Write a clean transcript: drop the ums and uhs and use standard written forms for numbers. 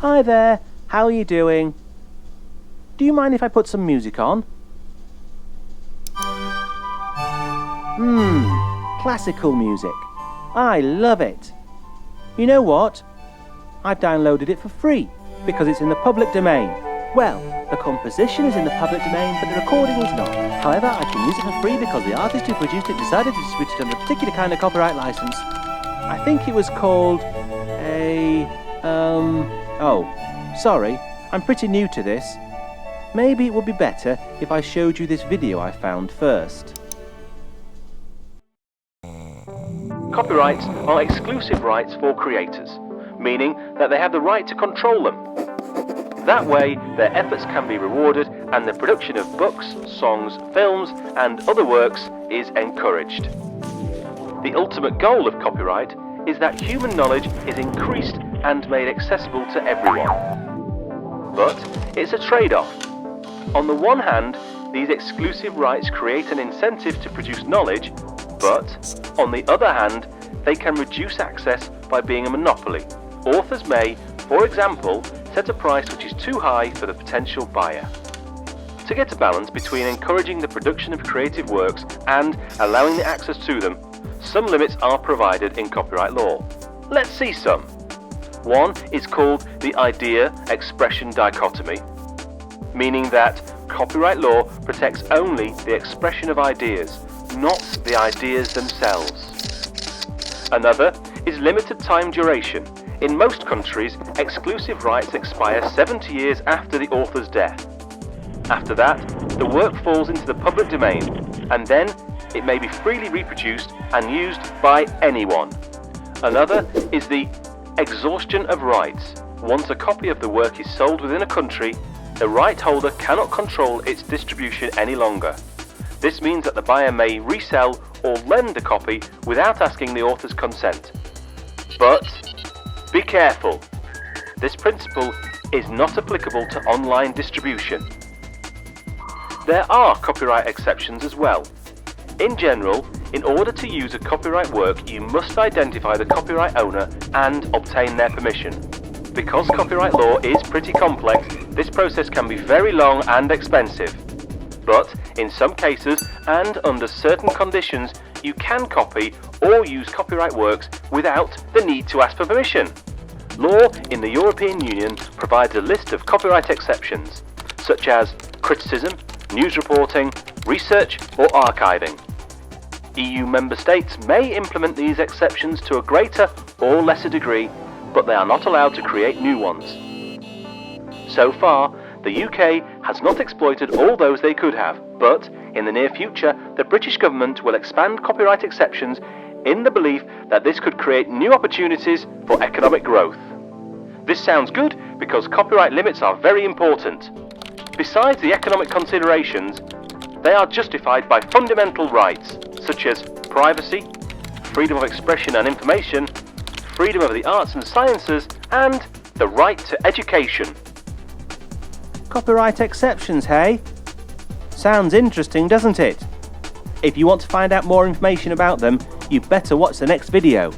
Hi there, how are you doing? Do you mind if I put some music on? Classical music. I love it. You know what? I've downloaded it for free because it's in the public domain. Well, the composition is in the public domain, but the recording is not. However, I can use it for free because the artist who produced it decided to distribute it under a particular kind of copyright license. I think it was called sorry, I'm pretty new to this. Maybe it would be better if I showed you this video I found first. Copyrights are exclusive rights for creators, meaning that they have the right to control them. That way, their efforts can be rewarded and the production of books, songs, films and other works is encouraged. The ultimate goal of copyright is that human knowledge is increased and made accessible to everyone. But it's a trade-off. On the one hand, these exclusive rights create an incentive to produce knowledge, but on the other hand, they can reduce access by being a monopoly. Authors may, for example, set a price which is too high for the potential buyer. To get a balance between encouraging the production of creative works and allowing the access to them, some limits are provided in copyright law. Let's see some. One is called the idea-expression dichotomy, meaning that copyright law protects only the expression of ideas, not the ideas themselves. Another is limited time duration. In most countries, exclusive rights expire 70 years after the author's death. After that, the work falls into the public domain, and then it may be freely reproduced and used by anyone. Another is the exhaustion of rights. Once a copy of the work is sold within a country, the right holder cannot control its distribution any longer. This means that the buyer may resell or lend a copy without asking the author's consent. But be careful. This principle is not applicable to online distribution. There are copyright exceptions as well. In general, in order to use a copyright work, you must identify the copyright owner and obtain their permission. Because copyright law is pretty complex, this process can be very long and expensive. But in some cases, and under certain conditions, you can copy or use copyright works without the need to ask for permission. Law in the European Union provides a list of copyright exceptions, such as criticism, news reporting, research or archiving. EU member states may implement these exceptions to a greater or lesser degree, but they are not allowed to create new ones. So far, the UK has not exploited all those they could have, but in the near future, the British government will expand copyright exceptions in the belief that this could create new opportunities for economic growth. This sounds good because copyright limits are very important. Besides the economic considerations, they are justified by fundamental rights such as privacy, freedom of expression and information, freedom of the arts and sciences, and the right to education. Copyright exceptions, hey? Sounds interesting, doesn't it? If you want to find out more information about them, you better watch the next video.